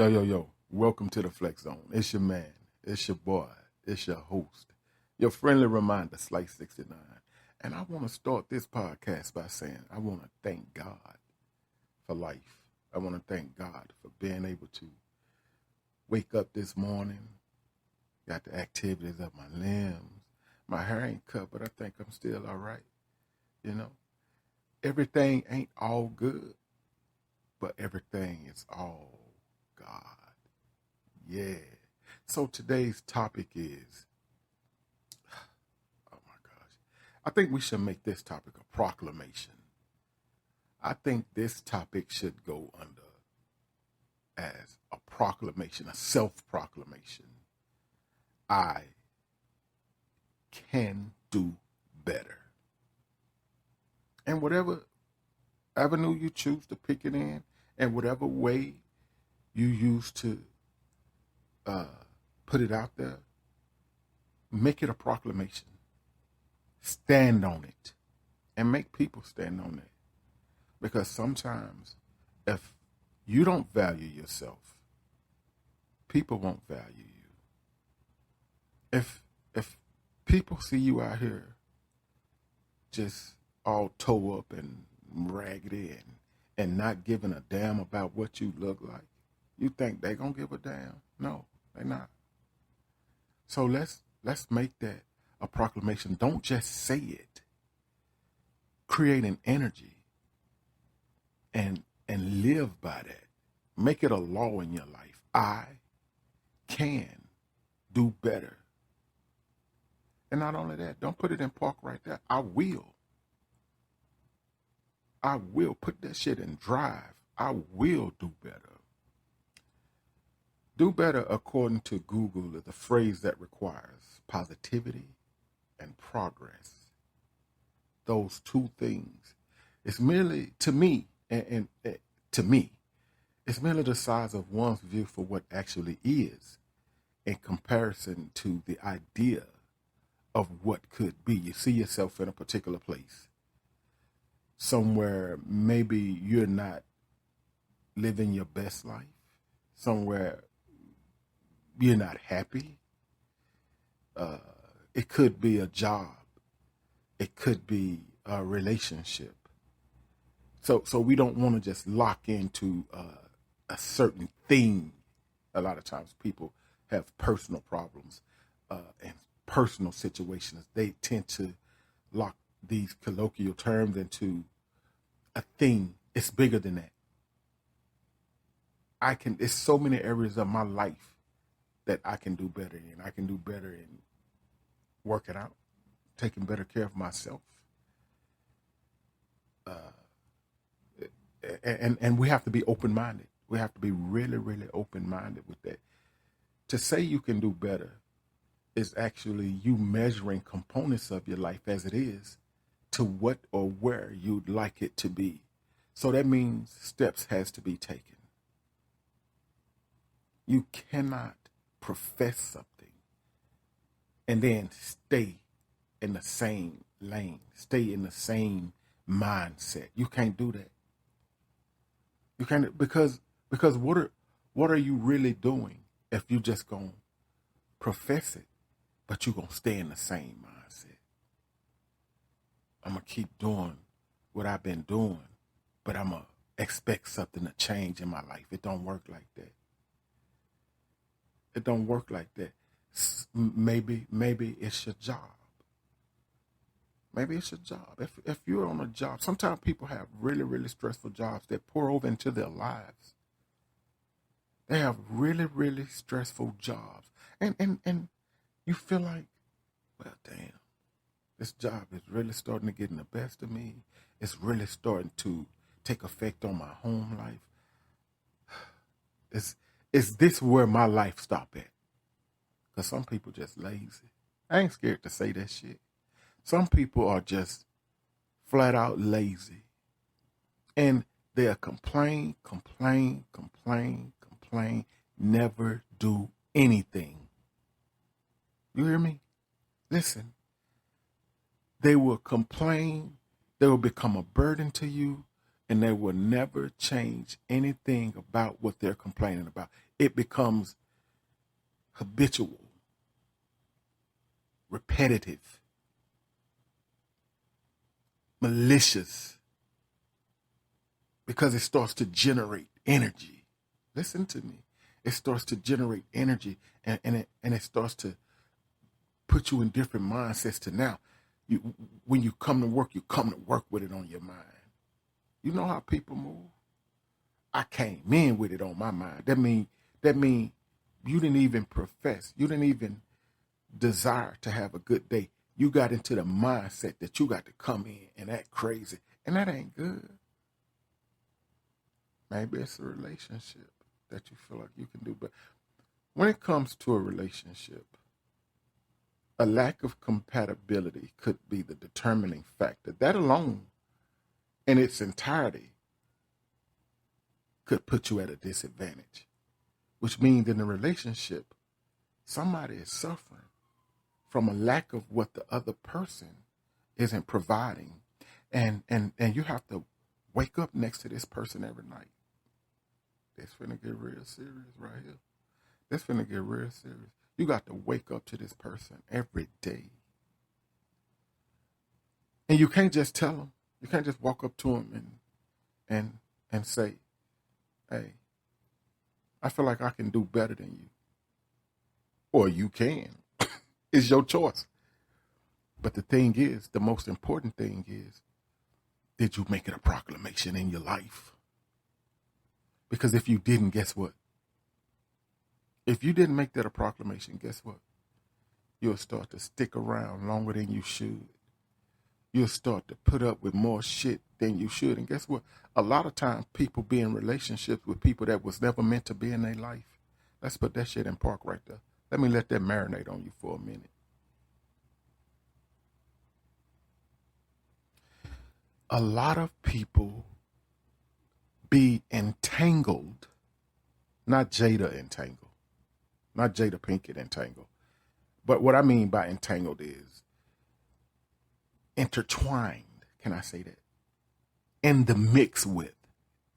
Yo, yo, yo. Welcome to the Flex Zone. It's your man. It's your boy. It's your host. Your friendly reminder, Slice 69. And I want to start this podcast by saying I want to thank God for life. I want to thank God for being able to wake up this morning, got the activities of my limbs. My hair ain't cut, but I think I'm still all right. You know, everything ain't all good, but everything is all God. Yeah. So today's topic is, oh my gosh, I think we should make this topic a proclamation. I think this topic should go under as a proclamation, a self-proclamation. I can do better. And whatever avenue you choose to pick it in, and whatever way you use to put it out there, make it a proclamation. Stand on it and make people stand on it. Because sometimes if you don't value yourself, people won't value you. If people see you out here just all toe up and raggedy and not giving a damn about what you look like, you think they gonna give a damn? No, they not. So let's make that a proclamation. Don't just say it. Create an energy and live by that. Make it a law in your life. I can do better. And not only that, don't put it in park right there. I will put that shit in drive. I will do better. Do better, according to Google, is the phrase that requires positivity and progress. Those two things. It's merely, to me, and to me, it's merely the size of one's view for what actually is in comparison to the idea of what could be. You see yourself in a particular place, somewhere maybe you're not living your best life, somewhere you're not happy. It could be a job. It could be a relationship. So we don't want to just lock into a certain thing. A lot of times people have personal problems and personal situations. They tend to lock these colloquial terms into a thing. It's bigger than that. There's so many areas of my life that I can do better in. I can do better in working out, taking better care of myself. And we have to be open-minded. We have to be really, really open-minded with that. To say you can do better is actually you measuring components of your life as it is to what or where you'd like it to be. So that means steps has to be taken. You cannot profess something and then stay in the same lane, stay in the same mindset. You can't do that. You can't, because what are you really doing if you just gonna profess it, but you gonna stay in the same mindset? I'm gonna keep doing what I've been doing, but I'm gonna expect something to change in my life. It don't work like that. It don't work like that. Maybe it's your job. Maybe it's your job. If you're on a job, sometimes people have really, really stressful jobs that pour over into their lives. They have really, really stressful jobs. And you feel like, well, damn, this job is really starting to get in the best of me. It's really starting to take effect on my home life. Is this where my life stop at? Because some people just lazy. I ain't scared to say that shit. Some people are just flat out lazy. And they'll complain, never do anything. You hear me? Listen. They will complain. They will become a burden to you. and they will never change anything about what they're complaining about. It becomes habitual, repetitive, malicious, because it starts to generate energy. Listen to me. It starts to generate energy, and it starts to put you in different mindsets to now. When you come to work with it on your mind. You know how people move? I came in with it on my mind. That mean you didn't even profess. You didn't even desire to have a good day. You got into the mindset that you got to come in and act crazy. And that ain't good. Maybe it's a relationship that you feel like you can do. But when it comes to a relationship, a lack of compatibility could be the determining factor. That alone, in its entirety, could put you at a disadvantage, which means in a relationship, somebody is suffering from a lack of what the other person isn't providing. And you have to wake up next to this person every night. It's finna get real serious right here. It's finna get real serious. You got to wake up to this person every day. And you can't just tell them. You can't just walk up to them and say, hey, I feel like I can do better than you. Or you can. It's your choice. But the thing is, the most important thing is, did you make it a proclamation in your life? Because if you didn't, guess what? If you didn't make that a proclamation, guess what? You'll start to stick around longer than you should. You'll start to put up with more shit than you should. And guess what? A lot of times people be in relationships with people that was never meant to be in their life. Let's put that shit in park right there. Let me let that marinate on you for a minute. A lot of people be entangled, not Jada entangled, not Jada Pinkett entangled. But what I mean by entangled is intertwined. Can I say that? In the mix with.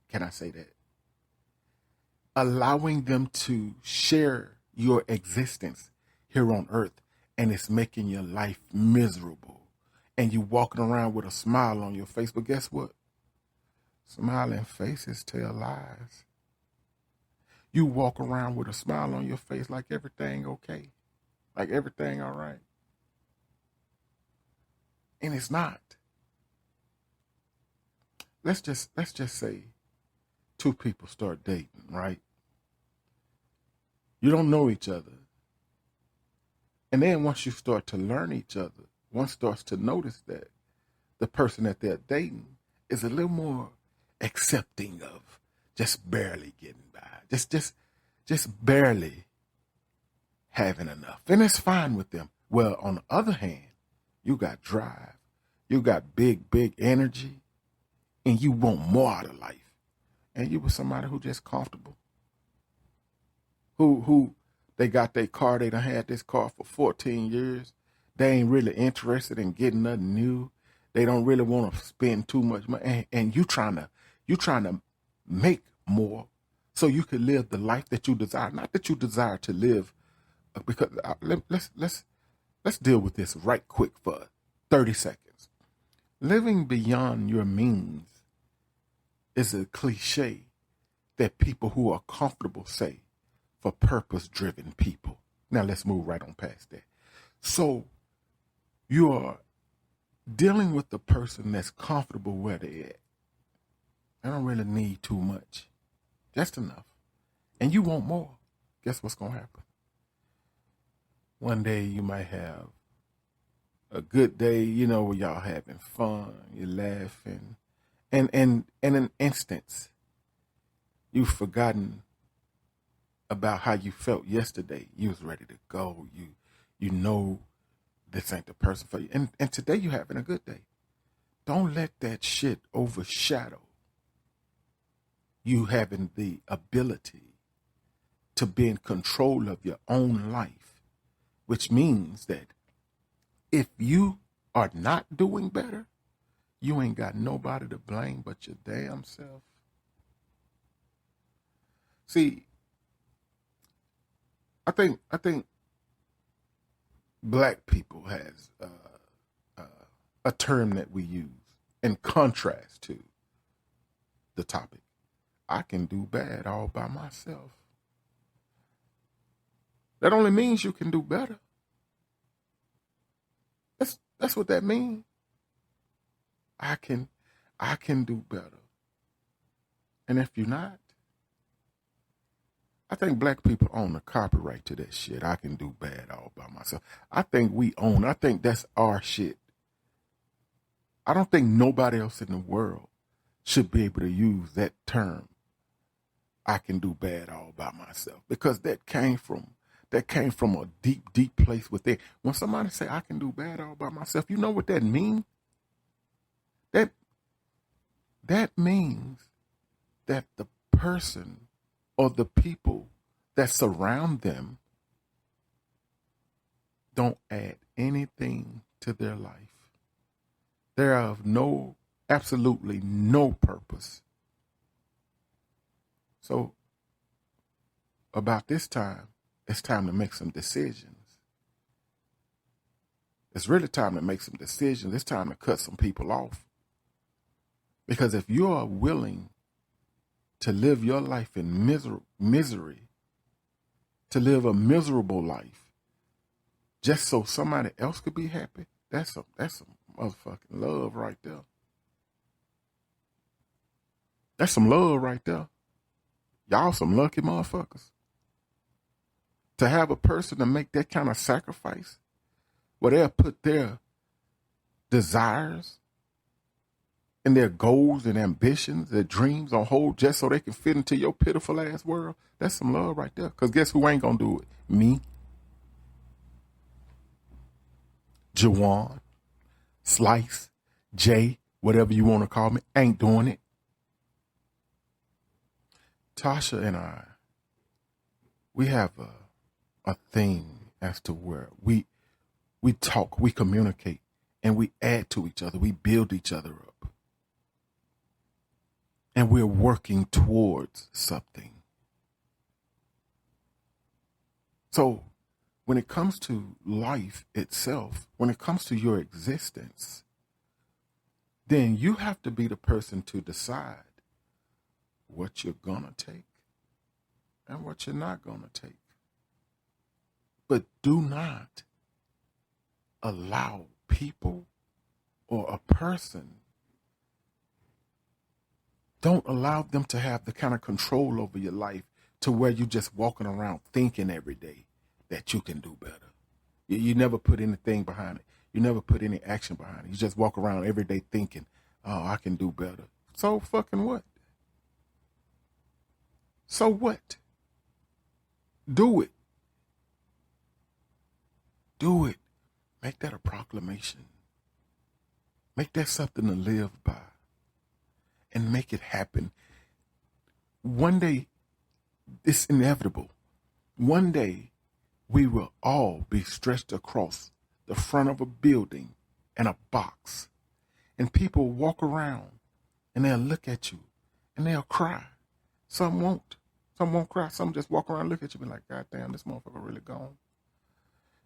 Can I say that? Allowing them to share your existence here on earth, and it's making your life miserable. And you walking around with a smile on your face. But guess what? Smiling faces tell lies. You walk around with a smile on your face like everything okay. Like everything all right. And it's not. Let's just say two people start dating, right? You don't know each other. And then once you start to learn each other, one starts to notice that the person that they're dating is a little more accepting of just barely getting by. Just barely having enough. And it's fine with them. Well, on the other hand, you got drive. You got big energy. And you want more out of life. And you were somebody who just comfortable. Who they got their car, they done had this car for 14 years. They ain't really interested in getting nothing new. They don't really want to spend too much money. And you trying to make more so you can live the life that you desire. Not that you desire to live, because let's deal with this right quick for 30 seconds. Living beyond your means is a cliche that people who are comfortable say for purpose-driven people. Now let's move right on past that. So you are dealing with the person that's comfortable where they're at. They don't really need too much, just enough. And you want more. Guess what's going to happen? One day you might have a good day, where y'all having fun, you're laughing. And in an instance, you've forgotten about how you felt yesterday. You was ready to go. You know this ain't the person for you. And today you're having a good day. Don't let that shit overshadow you having the ability to be in control of your own life, which means that if you are not doing better, you ain't got nobody to blame but your damn self. See, I think black people has a term that we use in contrast to the topic. I can do bad all by myself. That only means you can do better. That's what that means. I can do better. And if you're not, I think black people own the copyright to that shit. I can do bad all by myself. I think we own. I think that's our shit. I don't think nobody else in the world should be able to use that term. I can do bad all by myself, because that came from a deep, deep place within. When somebody say I can do bad all by myself, you know what that means? That means that the person or the people that surround them don't add anything to their life. They're of absolutely no purpose. So about this time, it's time to make some decisions. It's really time to make some decisions. It's time to cut some people off. Because if you are willing to live your life in misery, to live a miserable life, just so somebody else could be happy, that's some motherfucking love right there. That's some love right there. Y'all some lucky motherfuckers. To have a person to make that kind of sacrifice, where they'll put their desires and their goals and ambitions, their dreams on hold just so they can fit into your pitiful ass world, that's some love right there. Because guess who ain't going to do it? Me, Jawan, Slice, Jay, whatever you want to call me, ain't doing it. Tasha and I, we have a thing as to where we talk, we communicate, and we add to each other. We build each other up. And we're working towards something. So when it comes to life itself, when it comes to your existence, then you have to be the person to decide what you're going to take and what you're not going to take. But do not allow people or a person, don't allow them to have the kind of control over your life to where you're just walking around thinking every day that you can do better. You never put anything behind it. You never put any action behind it. You just walk around every day thinking, oh, I can do better. So fucking what? So what? Do it. Do it. Make that a proclamation. Make that something to live by. And make it happen. One day, it's inevitable. One day, we will all be stretched across the front of a building in a box. And people walk around and they'll look at you and they'll cry. Some won't. Some won't cry. Some just walk around and look at you and be like, God damn, this motherfucker really gone.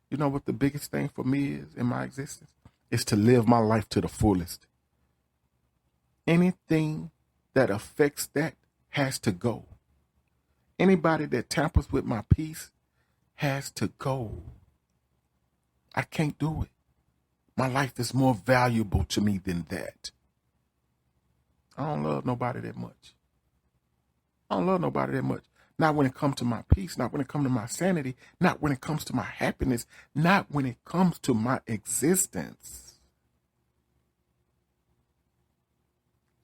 You know what the biggest thing for me is in my existence? Is to live my life to the fullest. Anything that affects that has to go. Anybody that tampers with my peace has to go. I can't do it. My life is more valuable to me than that. I don't love nobody that much. I don't love nobody that much. Not when it comes to my peace, not when it comes to my sanity, not when it comes to my happiness, not when it comes to my existence.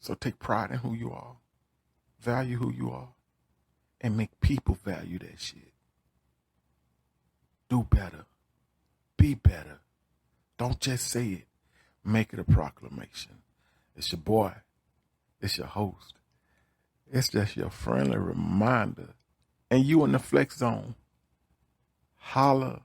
So take pride in who you are, value who you are, and make people value that shit. Do better. Be better. Don't just say it. Make it a proclamation. It's your boy. It's your host. It's just your friendly reminder. And you in the flex zone. Holla